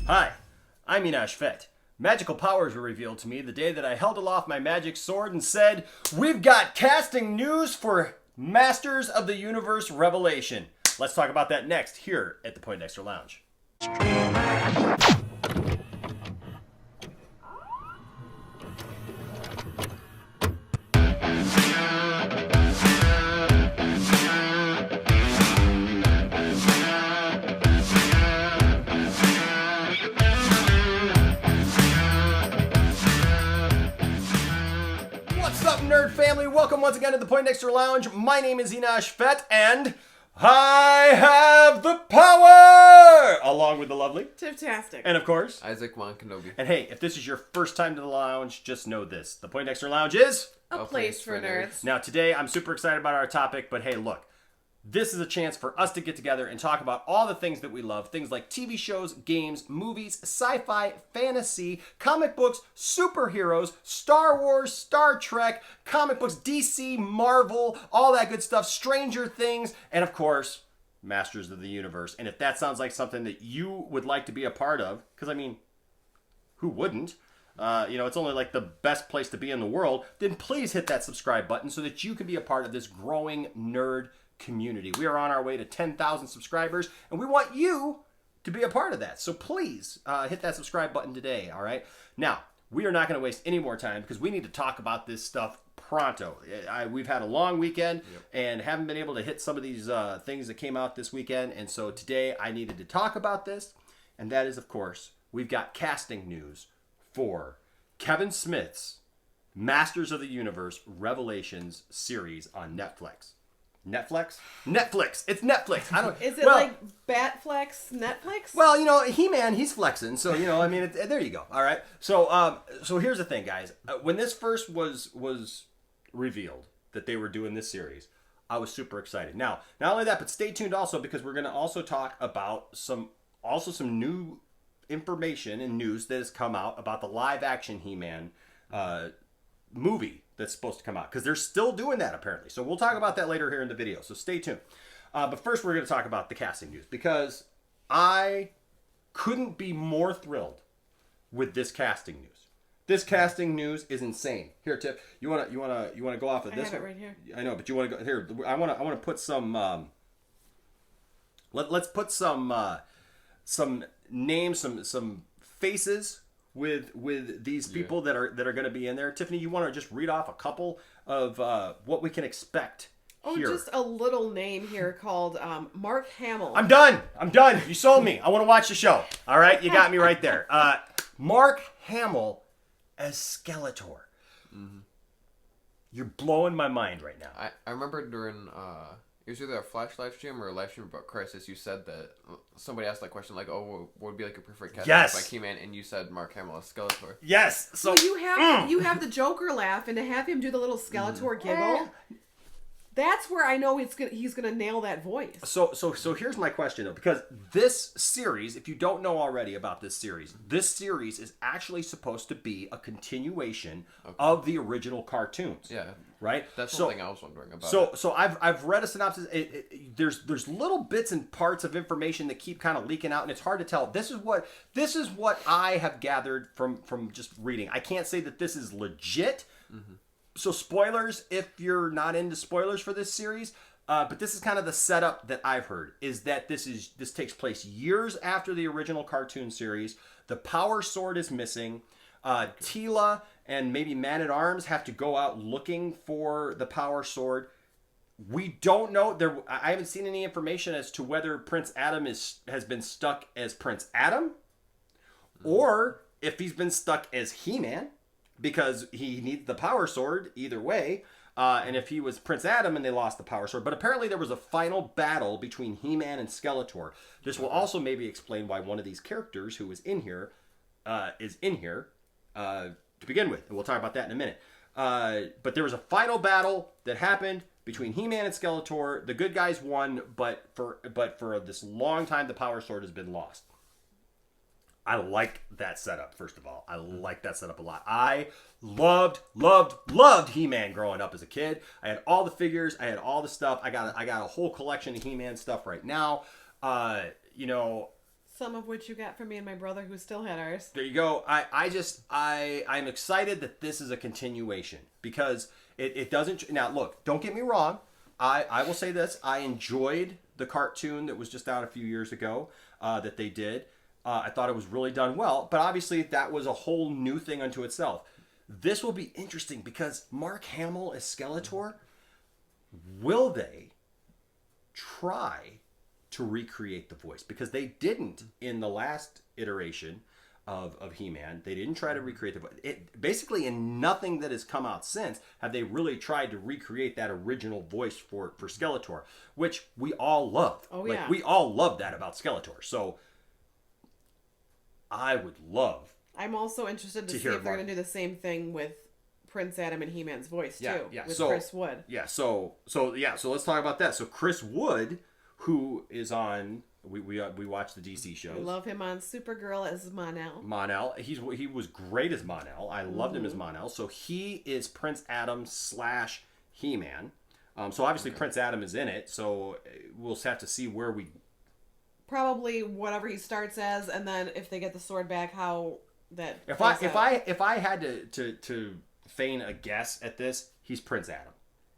Hi, I'm Enosh Fett. Magical powers were revealed to me the day that I held aloft my magic sword and said, "We've got casting news for Masters of the Universe Revelation." Let's talk about that next here at the Poindexter Lounge. Nerd family, welcome once again to the Poindexter Lounge. My name is Enosh Fett, and I have the power! Along with the lovely Tiftastic. And of course, Isaac Juan Kenobi. And hey, if this is your first time to the lounge, just know this. The Poindexter Lounge is a place for nerds. Now today, I'm super excited about our topic, but hey, look. This is a chance for us to get together and talk about all the things that we love. Things like TV shows, games, movies, sci-fi, fantasy, comic books, superheroes, Star Wars, Star Trek, comic books, DC, Marvel, all that good stuff, Stranger Things, and of course, Masters of the Universe. And if that sounds like something that you would like to be a part of, because I mean, who wouldn't? It's only like the best place to be in the world, then please hit that subscribe button so that you can be a part of this growing nerd community. We are on our way to 10,000 subscribers, and we want you to be a part of that. So please hit that subscribe button today, all right? Now, we are not going to waste any more time because we need to talk about this stuff pronto. We've had a long weekend and haven't been able to hit some of these things that came out this weekend, and so today I needed to talk about this, and that is, of course, we've got casting news for Kevin Smith's Masters of the Universe Revelations series on Netflix. Netflix? Netflix. It's Netflix. I don't. Is it like Batflex Netflix? Well, He-Man, he's flexing. So, there you go. All right. So here's the thing, guys. When this first was revealed that they were doing this series, I was super excited. Now, not only that, but stay tuned also because we're going to also talk about some new information and news that has come out about the live-action He-Man movie that's supposed to come out, because they're still doing that apparently. So we'll talk about that later here in the video, so stay tuned. But first we're going to talk about the casting news, because I couldn't be more thrilled with this casting news. This casting news is insane. Here, Tiff, you want to go off of this? I have it right here. I know, but you want to go here. I want to put some. Let's put some names, some faces with these people that are going to be in there. Tiffany, you want to just read off a couple of what we can expect here? Just a little name here called Mark Hamill. I'm done. You sold me. I want to watch the show. All right, you got me right there. Mark Hamill as Skeletor. Mm-hmm. You're blowing my mind right now. I remember during it was either a Flash live stream or a live stream about Crisis. You said that somebody asked that question, like, "Oh, what would be like a preferred casting?" Yes. Like He-Man, and you said Mark Hamill as Skeletor. Yes. So well, you have the Joker laugh, and to have him do the little Skeletor giggle, that's where I know he's gonna nail that voice. So here's my question though, because this series, if you don't know already about this series is actually supposed to be a continuation of the original cartoons. Yeah. Right. That's something I was wondering about. So I've read a synopsis. There's little bits and parts of information that keep kind of leaking out, and it's hard to tell. This is what I have gathered from just reading. I can't say that this is legit. Mm-hmm. So spoilers if you're not into spoilers for this series. But this is kind of the setup that I've heard, is that this takes place years after the original cartoon series. The Power Sword is missing. Teela and maybe Man-at-Arms have to go out looking for the Power Sword. We don't know. I haven't seen any information as to whether Prince Adam has been stuck as Prince Adam, or if he's been stuck as He-Man, because he needs the Power Sword either way. And if he was Prince Adam and they lost the Power Sword. But apparently there was a final battle between He-Man and Skeletor. This will also maybe explain why one of these characters who is in here to begin with. And we'll talk about that in a minute. But there was a final battle that happened between He-Man and Skeletor. The good guys won, but for this long time, the Power Sword has been lost. I like that setup, first of all. I like that setup a lot. I loved He-Man growing up as a kid. I had all the figures. I had all the stuff. I got a whole collection of He-Man stuff right now. Some of which you got from me and my brother who still had ours. There you go. I'm excited that this is a continuation because it doesn't. Now, look, don't get me wrong. I will say this. I enjoyed the cartoon that was just out a few years ago that they did. I thought it was really done well. But obviously, that was a whole new thing unto itself. This will be interesting because Mark Hamill as Skeletor, will they try to recreate the voice? Because they didn't in the last iteration of He-Man. They didn't try to recreate the voice. Basically, in nothing that has come out since have they really tried to recreate that original voice for Skeletor, which we all loved. Oh, yeah. We all loved that about Skeletor. So I would love... I'm also interested to see if they're going to do the same thing with Prince Adam and He-Man's voice too. With Chris Wood. Yeah. So let's talk about that. So Chris Wood, who is on, we watch the DC shows. I love him on Supergirl as Mon-El. Mon-El. He was great as Mon-El. I loved him as Mon-El. So he is Prince Adam / He-Man. So obviously Prince Adam is in it. So we'll have to see where we. Probably whatever he starts as, and then if they get the sword back, how that. If I had to feign a guess at this, he's Prince Adam.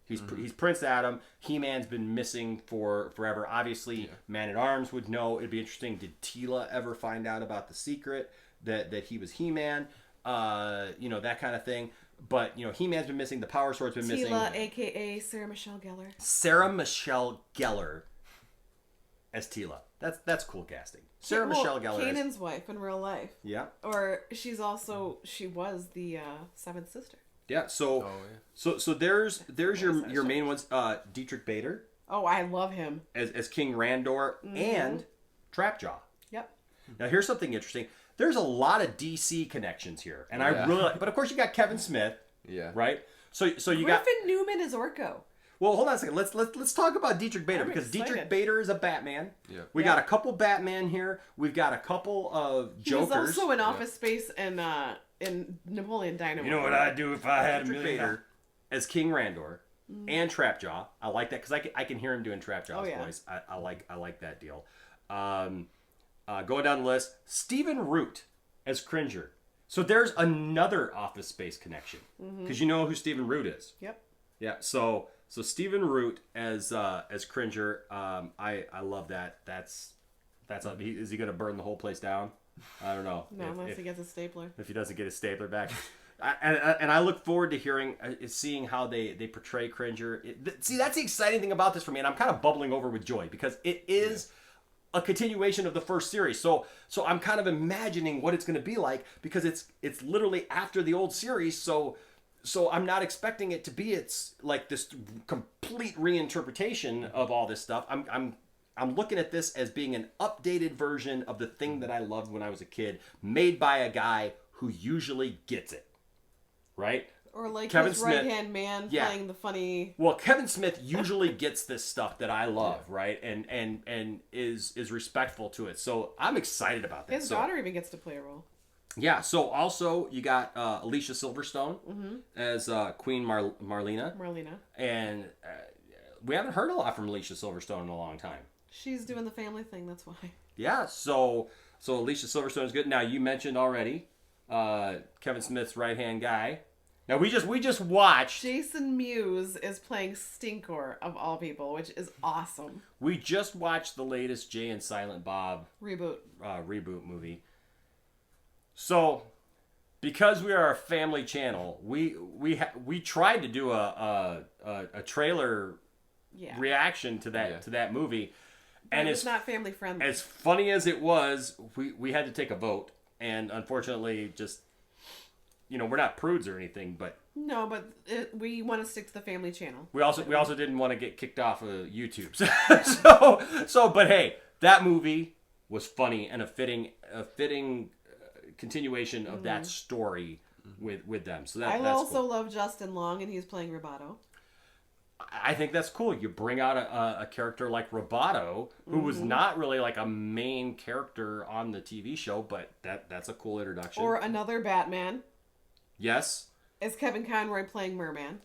He's Prince Adam. He-Man's been missing for forever. Obviously, Man-at-Arms would know. It'd be interesting. Did Teela ever find out about the secret that he was He-Man? That kind of thing. But, He-Man's been missing. The Power Sword's been missing. Teela, a.k.a. Sarah Michelle Gellar. Sarah Michelle Gellar as Teela. That's cool casting. Sarah Michelle Gellar. Kanan's wife in real life. Yeah. Or she was the seventh sister. Yeah. So there's your main ones. Diedrich Bader. Oh, I love him as King Randor and Trapjaw. Yep. Now here's something interesting. There's a lot of DC connections here, and I really. But of course you got Kevin Smith. Yeah. Right. So you Griffin got Newman as Orko. Well, hold on a second. Let's talk about Diedrich Bader because excited. Diedrich Bader is a Batman. Yeah. We got a couple Batman here. We've got a couple of Jokers. He was also in Office Space and in Napoleon Dynamite. You know what I'd do if I had Diedrich Bader as King Randor and Trapjaw. I like that because I can hear him doing Trapjaw's voice. I like that deal. Going down the list, Stephen Root as Cringer. So there's another Office Space connection because you know who Stephen Root is. Yep. Yeah. So Stephen Root as Cringer, I love that. Is he going to burn the whole place down? I don't know. No, unless he gets a stapler. If he doesn't get his stapler back. And I look forward to seeing how they portray Cringer. See, that's the exciting thing about this for me, and I'm kind of bubbling over with joy because it is a continuation of the first series. So I'm kind of imagining what it's going to be like because it's literally after the old series. So I'm not expecting it to be like this complete reinterpretation of all this stuff. I'm looking at this as being an updated version of the thing that I loved when I was a kid, made by a guy who usually gets it, right? Or like Kevin his Smith, right-hand man playing the funny... Well, Kevin Smith usually gets this stuff that I love, right? And is respectful to it. So I'm excited about that. His daughter even gets to play a role. Yeah, so also you got Alicia Silverstone as Queen Marlena. And we haven't heard a lot from Alicia Silverstone in a long time. She's doing the family thing, that's why. Yeah, so Alicia Silverstone is good. Now, you mentioned already Kevin Smith's right-hand guy. Now, we just watched... Jason Mewes is playing Stinkor, of all people, which is awesome. We just watched the latest Jay and Silent Bob... Reboot movie. So, because we are a family channel, we tried to do a trailer reaction to that movie, and it's not family friendly. As funny as it was, we had to take a vote, and unfortunately, just we're not prudes or anything, but no, but we want to stick to the family channel. We also didn't want to get kicked off of YouTube, so but hey, that movie was funny and a fitting continuation of that story with them. So that's also cool. love Justin Long, and he's playing Roboto. I think that's cool. You bring out a character like Roboto, who was not really like a main character on the TV show, but that's a cool introduction. Or another Batman. Yes. Is Kevin Conroy playing Mer-Man?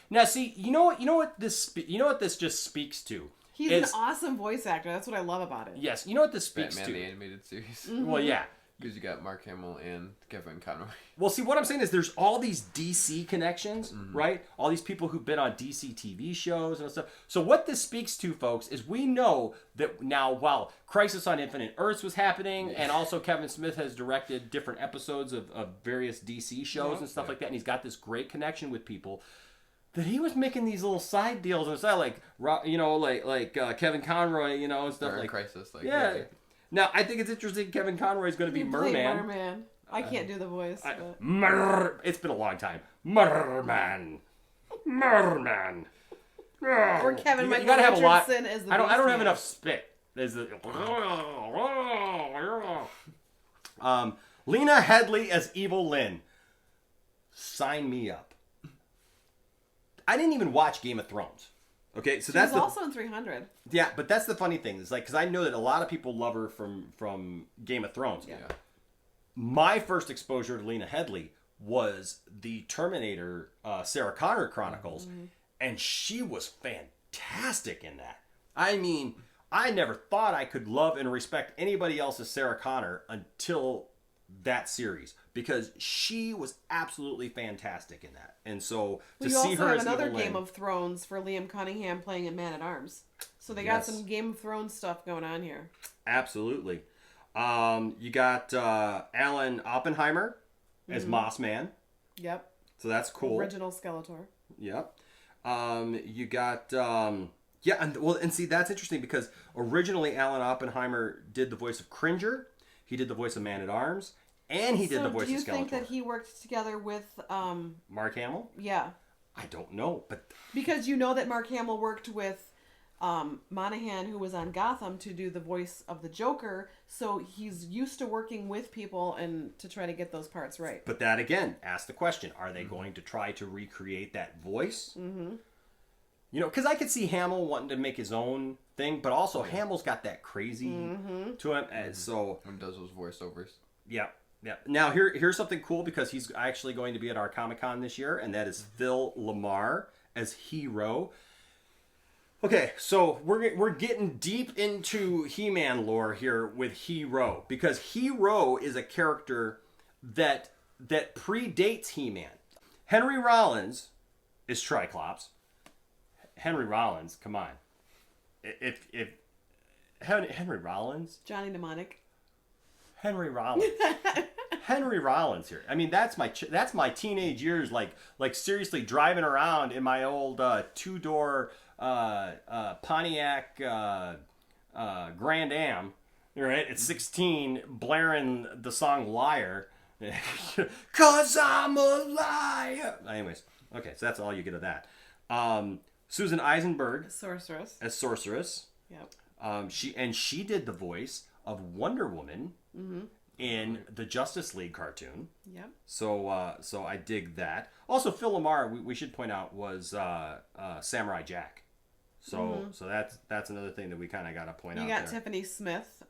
Now, see, you know what this just speaks to. He's an awesome voice actor. That's what I love about it. Yes. You know what this speaks Batman to? the animated series. Well, yeah. Because you got Mark Hamill and Kevin Conroy. Well, see, what I'm saying is there's all these DC connections, right? All these people who've been on DC TV shows and stuff. So what this speaks to, folks, is we know that now, while Crisis on Infinite Earths was happening, and also Kevin Smith has directed different episodes of various DC shows and stuff like that, and he's got this great connection with people, that he was making these little side deals and stuff, like, you know, like Kevin Conroy, you know, and stuff like Crisis, like yeah. Now, I think it's interesting Kevin Conroy is going to be Mer-Man. Mer-Man. I can't do the voice. It's been a long time. Mer-Man. Mer-Man. Or Kevin Michael you gotta have Richardson a lot. as the I don't have Beast enough spit. There's the Lena Headey as Evil-Lyn. Sign me up. I didn't even watch Game of Thrones. Okay, so that's also in 300. Yeah, but that's the funny thing. Is like, because I know that a lot of people love her from Game of Thrones. Yeah. My first exposure to Lena Headey was the Terminator Sarah Connor Chronicles, and she was fantastic in that. I mean, I never thought I could love and respect anybody else as Sarah Connor until that series, because she was absolutely fantastic in that. And so to see her as another Evil-Lyn, Game of Thrones for Liam Cunningham playing a Man-at-Arms. So they got some Game of Thrones stuff going on here. Absolutely. You got Alan Oppenheimer as Moss Man. Yep. So that's cool. Original Skeletor. Yep. You got and see, that's interesting because originally Alan Oppenheimer did the voice of Cringer, he did the voice of Man-at-Arms, and he did the voice of Skeletor. Do you think that he worked together with Mark Hamill? Yeah. I don't know, but because you know that Mark Hamill worked with Monahan, who was on Gotham, to do the voice of the Joker, so he's used to working with people and to try to get those parts right. But that again, ask the question: are they going to try to recreate that voice? Mm-hmm. You know, because I could see Hamill wanting to make his own thing, but also Hamill's got that crazy to him, and so when he does those voiceovers. Yeah. Yeah. Now here's something cool, because he's actually going to be at our Comic-Con this year, and that is Phil LaMarr as Hero. Okay, so we're getting deep into He-Man lore here with Hero, because Hero is a character that predates He-Man. Henry Rollins is Triclops. Henry Rollins, come on. If Henry Rollins, Johnny Mnemonic. Henry Rollins. Henry Rollins here. I mean, that's my teenage years, like seriously driving around in my old two-door Pontiac Grand Am, right? At 16, blaring the song "Liar," 'cause I'm a liar. Anyways, okay, so that's all you get of that. Susan Eisenberg Sorceress. as Sorceress. Yep. She did the voice of Wonder Woman in the Justice League cartoon. Yep. So I dig that. Also, Phil LaMarr, we should point out, was Samurai Jack. So that's another thing that we kind of got to point out. You got there. Tiffany Smith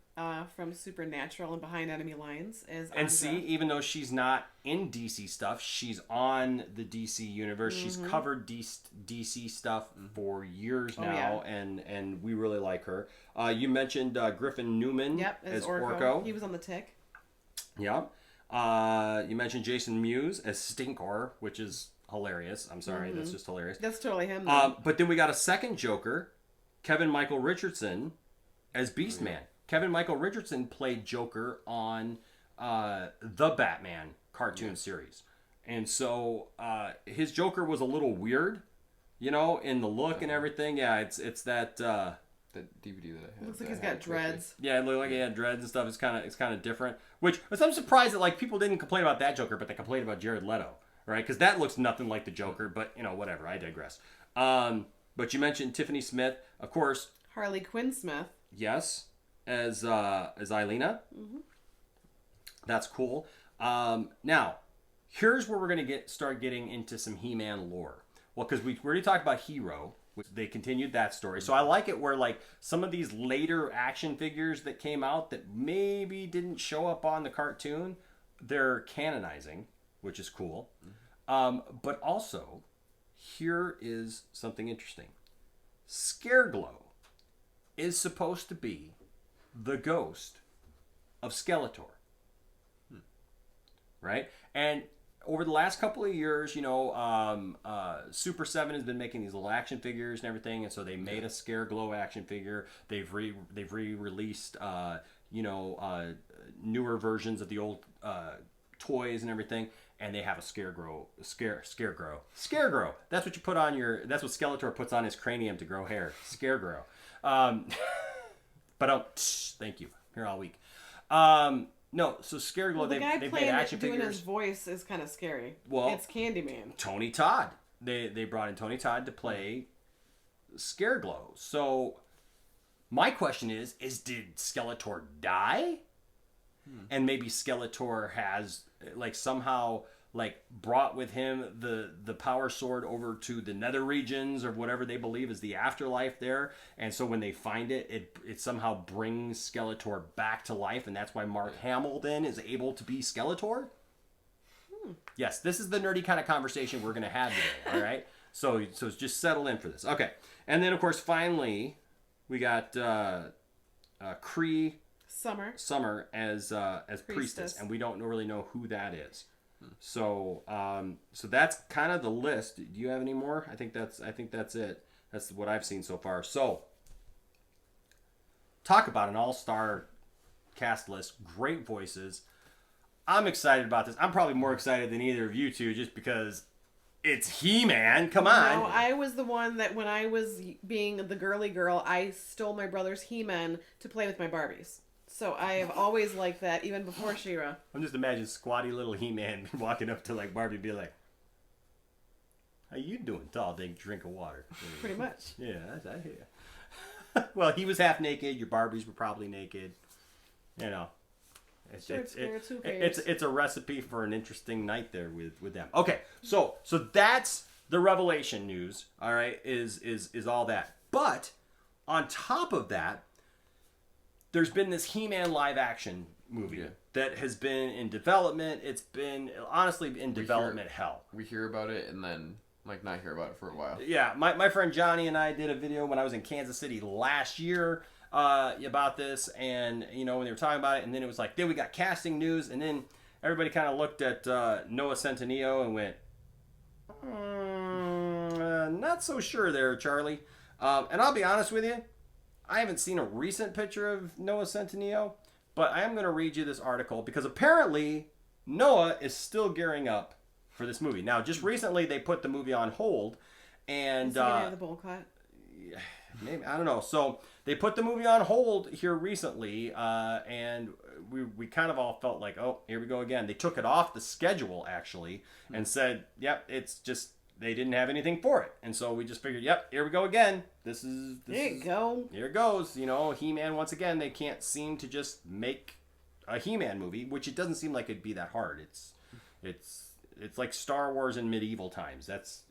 from Supernatural and Behind Enemy Lines as Andra. And see, even though she's not in DC stuff, she's on the DC universe. She's covered DC stuff for years now, and we really like her. You mentioned Griffin Newman as Orko. He was on the Tick. Yeah. You mentioned Jason Mewes as Stinkor, which is hilarious. I'm sorry, that's just hilarious. That's totally him. But then we got a second Joker, Kevin Michael Richardson as Beastman. Kevin Michael Richardson played Joker on the Batman cartoon series. And so his Joker was a little weird, you know, in the look and everything. Yeah, it's that... the DVD that I have. Looks like he's got dreads. Yeah, it looked like he had dreads and stuff. It's kind of different. Which I'm surprised that like people didn't complain about that Joker, but they complained about Jared Leto, right? Because that looks nothing like the Joker. But you know, whatever. I digress. But you mentioned Tiffany Smith, of course. Harley Quinn Smith. Yes, as Illeena. That's cool. Now, here's where we're gonna start getting into some He-Man lore. Well, because we already talked about Hero. They continued that story. So I like it where like some of these later action figures that came out that maybe didn't show up on the cartoon, they're canonizing, which is cool. But also, here is something interesting. Scareglow is supposed to be the ghost of Skeletor. Right? And over the last couple of years, Super 7 has been making these little action figures and everything, and so they made a Scareglow action figure. They've re-released newer versions of the old toys and everything, and they have a Scareglow. That's what you put on your. That's what Skeletor puts on his cranium to grow hair. Scareglow. Thank you. Here all week. No, so Scareglow, the guy they've playing made action doing figures. His voice is kind of scary. Well, it's Candyman. Tony Todd. They brought in Tony Todd to play Scareglow. So my question is did Skeletor die? And maybe Skeletor has somehow brought with him the power sword over to the nether regions or whatever they believe is the afterlife there, and so when they find it somehow brings Skeletor back to life, and that's why Mark Hamill then is able to be Skeletor. Yes, this is the nerdy kind of conversation we're going to have today. All right, so just settle in for this. Okay, and then of course finally we got Kree Summer as priestess, and we don't really know who that is. So that's kind of the list. Do you have any more? I think that's it. That's what I've seen so far. So talk about an all-star cast list. Great voices. I'm excited about this. I'm probably more excited than either of you two, just because it's He-Man. Come on. No, I was the one that when I was being the girly girl, I stole my brother's He-Man to play with my Barbies. So I have always liked that, even before She-Ra. I'm just imagining squatty little He-Man walking up to Barbie and be like, "How you doing, tall, big drink of water?" Pretty much. Yeah, I hear. Well, he was half naked. Your Barbies were probably naked. It's a recipe for an interesting night there with them. Okay, so that's the Revelation news. All right, is all that. But on top of that, there's been this He-Man live action movie that has been in development. It's been honestly in development hell. We hear about it and then not hear about it for a while. Yeah, my friend Johnny and I did a video when I was in Kansas City last year about this, and when they were talking about it, and then it was then we got casting news, and then everybody kind of looked at Noah Centineo and went, not so sure there, Charlie. And I'll be honest with you, I haven't seen a recent picture of Noah Centineo, but I am going to read you this article because apparently Noah is still gearing up for this movie. Now, just recently they put the movie on hold, and is he gonna have the bowl cut? Maybe, I don't know. So they put the movie on hold here recently, and we kind of all felt like, oh, here we go again. They took it off the schedule actually, and said, yep, it's just. They didn't have anything for it. And so we just figured, yep, here we go again. Here it goes. He-Man, once again, they can't seem to just make a He-Man movie, which it doesn't seem like it'd be that hard. It's like Star Wars in medieval times. That's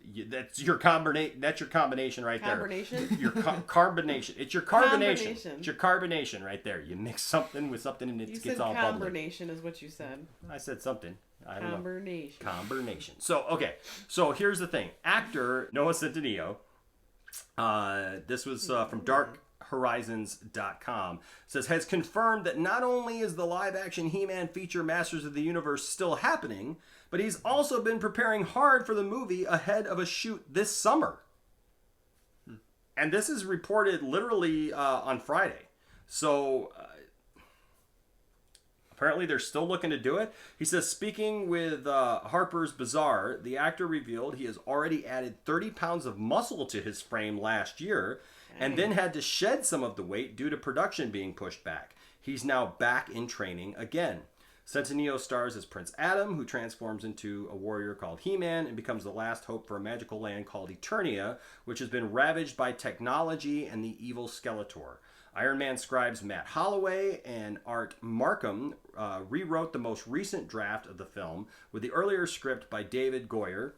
your combination right there. Combination? Your carbonation. It's your carbonation. It's your carbonation right there. You mix something with something and it gets all bubbly. Combination is what you said. I said something. I don't know. Combination. So, okay. So, here's the thing. Actor Noah Centineo, this was from darkhorizons.com, says, has confirmed that not only is the live-action He-Man feature Masters of the Universe still happening, but he's also been preparing hard for the movie ahead of a shoot this summer. And this is reported literally on Friday. So... apparently, they're still looking to do it. He says, speaking with Harper's Bazaar, the actor revealed he has already added 30 pounds of muscle to his frame last year and then had to shed some of the weight due to production being pushed back. He's now back in training again. Centineo stars as Prince Adam, who transforms into a warrior called He-Man and becomes the last hope for a magical land called Eternia, which has been ravaged by technology and the evil Skeletor. Iron Man scribes Matt Holloway and Art Markham rewrote the most recent draft of the film, with the earlier script by David Goyer,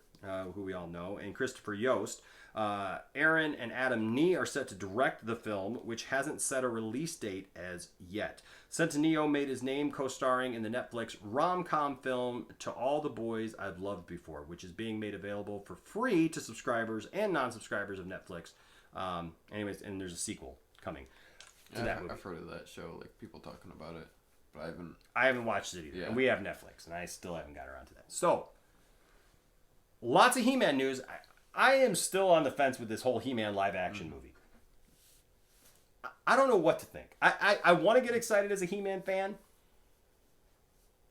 who we all know, and Christopher Yost. Aaron and Adam Nee are set to direct the film, which hasn't set a release date as yet. Centineo made his name co-starring in the Netflix rom-com film To All the Boys I've Loved Before, which is being made available for free to subscribers and non-subscribers of Netflix. And there's a sequel coming. to that movie. I've heard of that show, like people talking about it, but I haven't watched it either. Yeah. And we have Netflix, and I still haven't got around to that. So, lots of He-Man news. I am still on the fence with this whole He-Man live-action movie. I don't know what to think. I want to get excited as a He-Man fan.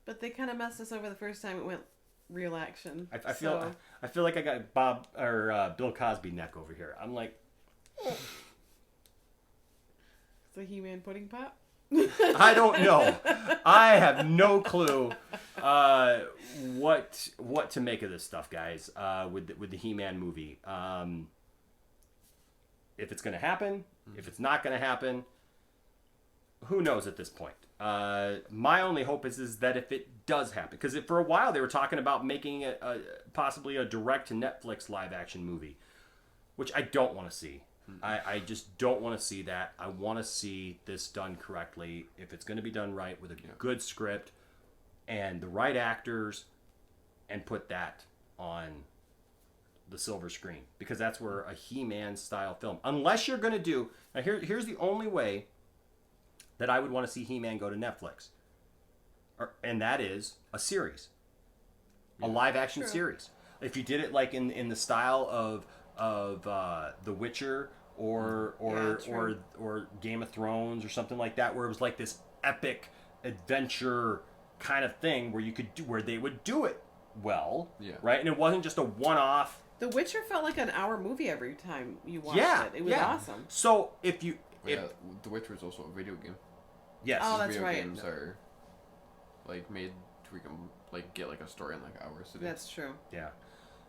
But they kind of messed us over the first time it went real action. I feel like I got Bill Cosby neck over here. I'm like, It's a He-Man pudding pop. I don't know. I have no clue what to make of this stuff, guys. With the He-Man movie, if it's going to happen, if it's not going to happen, who knows at this point. My only hope is that if it does happen, because for a while they were talking about making it possibly a direct to Netflix live action movie, which I don't want to see. I just don't want to see that. I want to see this done correctly. If it's going to be done right with a good script and the right actors, and put that on the silver screen, because that's where a He-Man style film, unless you're going to do, now here's the only way that I would want to see He-Man go to Netflix, and that is a series, a live action series. If you did it like in the style of The Witcher or Game of Thrones or something like that, where it was like this epic adventure kind of thing where they would do it well, right? And it wasn't just a one-off. The Witcher felt like an hour movie every time you watched it. It was awesome. So The Witcher is also a video game. Yes. Oh, that's video right. Games are like made to like get like a story in like hours to do. That's true. Yeah.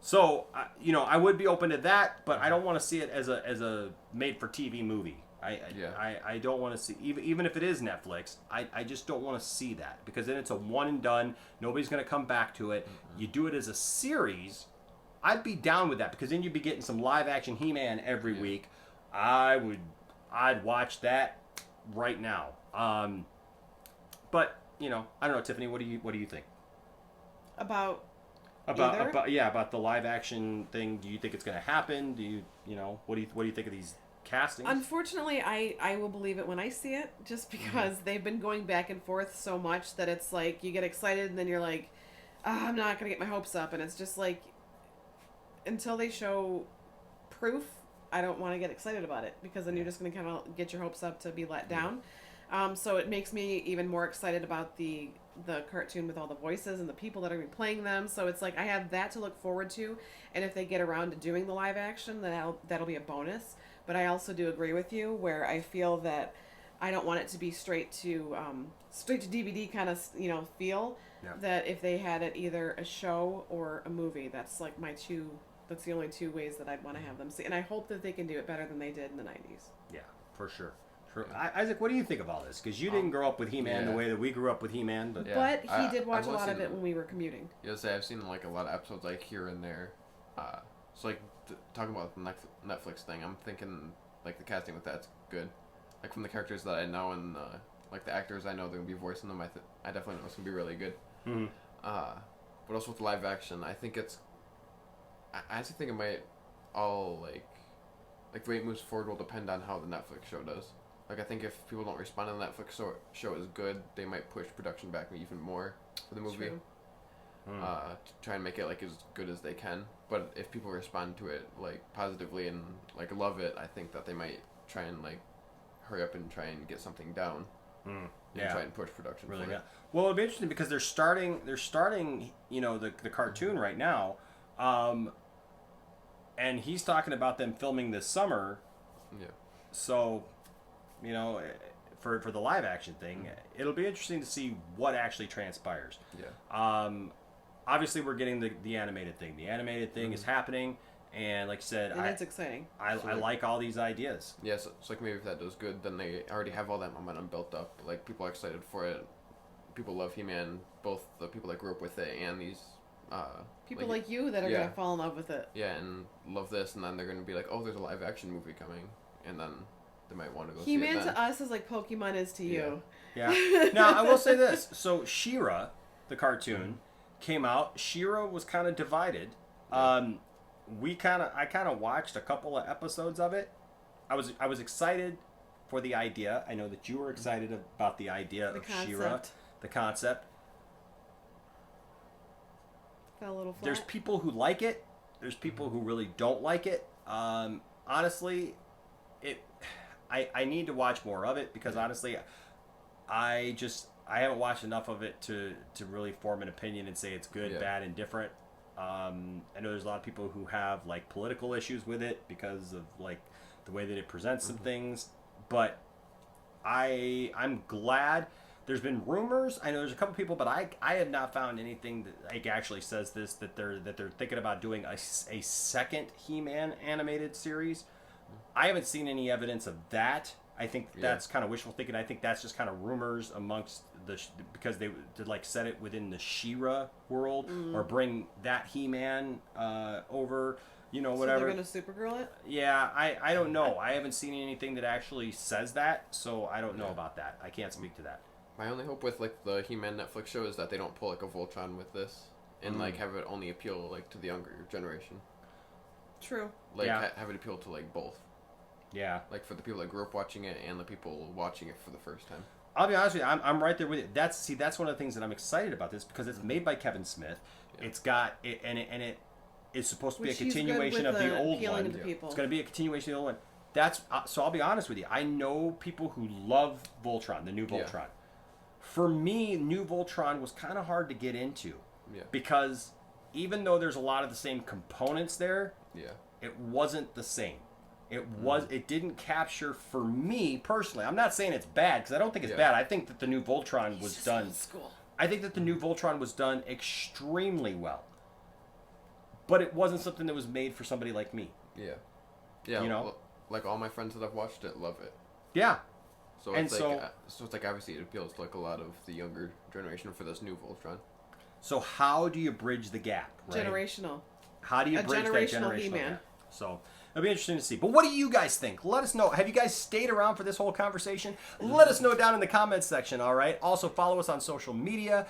So I would be open to that, but I don't want to see it as a made for TV movie. I don't want to see, even if it is Netflix, I just don't want to see that, because then it's a one and done. Nobody's going to come back to it. Mm-hmm. You do it as a series, I'd be down with that, because then you'd be getting some live action He-Man every week. I'd watch that right now. But I don't know, Tiffany, what do you think About the live action thing? Do you think it's going to happen? Do you what do you think of these castings? Unfortunately, I will believe it when I see it, just because they've been going back and forth so much that it's like you get excited and then you're like, I'm not going to get my hopes up, and it's just like, until they show proof, I don't want to get excited about it, because then you're just going to kind of get your hopes up to be let down. So it makes me even more excited about the cartoon with all the voices and the people that are going to be playing them. So it's like I have that to look forward to, and if they get around to doing the live action, then that'll be a bonus. But I also do agree with you, where I feel that I don't want it to be straight to DVD kind of feel. Yeah. That if they had it either a show or a movie, that's like that's the only two ways that I'd want to have them see. And I hope that they can do it better than they did in the 90s. Yeah, for sure. Isaac, what do you think of all this? Because you didn't grow up with He-Man the way that we grew up with He-Man, but he did watch a lot of it when we were commuting. Yes, I've seen like a lot of episodes like here and there. So like talking about the Netflix thing, I'm thinking like the casting with that's good. Like from the characters that I know and like the actors I know they're gonna be voicing them, I definitely know it's gonna be really good. Mm-hmm. But also with live action, I think I actually think it might all like the way it moves forward will depend on how the Netflix show does. Like, I think if people don't respond to the Netflix show is good, they might push production back even more for the movie. To try and make it, like, as good as they can. But if people respond to it, like, positively and, like, love it, I think that they might try and, like, hurry up and try and get something down. And try and push production really, for it. Well, it'll be interesting, because they're starting the cartoon right now. And he's talking about them filming this summer. Yeah. So... for the live action thing, it'll be interesting to see what actually transpires. Yeah. Obviously, we're getting the animated thing. The animated thing is happening, and like I said, it's exciting. I like all these ideas. Yeah, so it's like maybe if that does good, then they already have all that momentum built up. Like, people are excited for it. People love He-Man, both the people that grew up with it and these... people like you that are going to fall in love with it. Yeah, and love this, and then they're going to be like, oh, there's a live action movie coming, and then... they might want to go He-Man see it then. to us is like Pokemon is to you. Yeah. Now, I will say this. So, She-Ra, the cartoon, came out. She-Ra was kind of divided. Yeah. I kind of watched a couple of episodes of it. I was excited for the idea. I know that you were excited about the idea of She-Ra, the concept. Fell a little flat. There's people who like it. There's people who really don't like it. Honestly, I need to watch more of it because honestly, I haven't watched enough of it to really form an opinion and say it's good, bad, and different. I know there's a lot of people who have like political issues with it because of like the way that it presents some things, but I'm glad. There's been rumors. I know there's a couple people, but I have not found anything that like actually says this that they're thinking about doing a second He-Man animated series. I haven't seen any evidence of that. I think that's kind of wishful thinking. I think that's just kind of rumors amongst because they like set it within the She-Ra world or bring that He-Man over, whatever. So they're gonna Supergirl it? Yeah, I don't know. I haven't seen anything that actually says that, so I don't know about that. I can't speak to that. My only hope with like the He-Man Netflix show is that they don't pull like a Voltron with this and like have it only appeal like to the younger generation. True. Like have it appeal to like both. Yeah. Like for the people that grew up watching it and the people watching it for the first time. I'll be honest with you, I'm right there with you. That's one of the things that I'm excited about this because it's made by Kevin Smith. Yeah. It's got it and it is supposed to be a continuation of the old one. It's going to be a continuation of the old one. So I'll be honest with you. I know people who love Voltron, the new Voltron. Yeah. For me, New Voltron was kind of hard to get into because even though there's a lot of the same components there, it wasn't the same. It didn't capture for me personally. I'm not saying it's bad because I don't think it's bad. I think that the new Voltron was done. I think that the new Voltron was done extremely well. But it wasn't something that was made for somebody like me. Yeah. Yeah. Like all my friends that have watched it love it. Yeah. So it's like obviously it appeals to like a lot of the younger generation for this new Voltron. So how do you bridge the gap? Right? Generational. How do you bridge that generational He-Man gap? So it'll be interesting to see. But what do you guys think? Let us know. Have you guys stayed around for this whole conversation? Let us know down in the comments section, all right? Also, follow us on social media.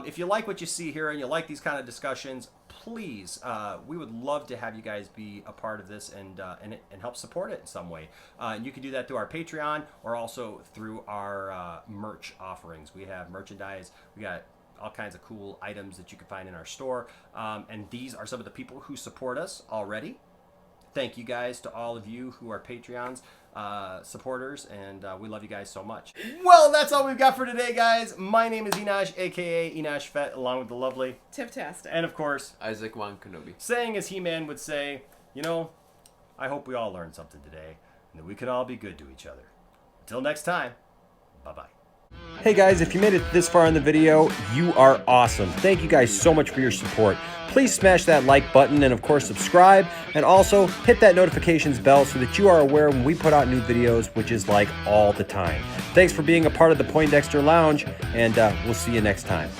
If you like what you see here and you like these kind of discussions, please, we would love to have you guys be a part of this and help support it in some way. And you can do that through our Patreon or also through our merch offerings. We have merchandise. We got all kinds of cool items that you can find in our store. And these are some of the people who support us already. Thank you guys to all of you who are Patreons, supporters, and we love you guys so much. Well, that's all we've got for today, guys. My name is Enosh, a.k.a. Enosh Fett, along with the lovely Tiftastic. And, of course, Isaac Wan Kenobi. Saying as He-Man would say, I hope we all learned something today, and that we can all be good to each other. Until next time, bye-bye. Hey guys, if you made it this far in the video, you are awesome. Thank you guys so much for your support. Please smash that like button and of course subscribe, and also hit that notifications bell so that you are aware when we put out new videos, which is like all the time. Thanks for being a part of the Poindexter Lounge, and we'll see you next time.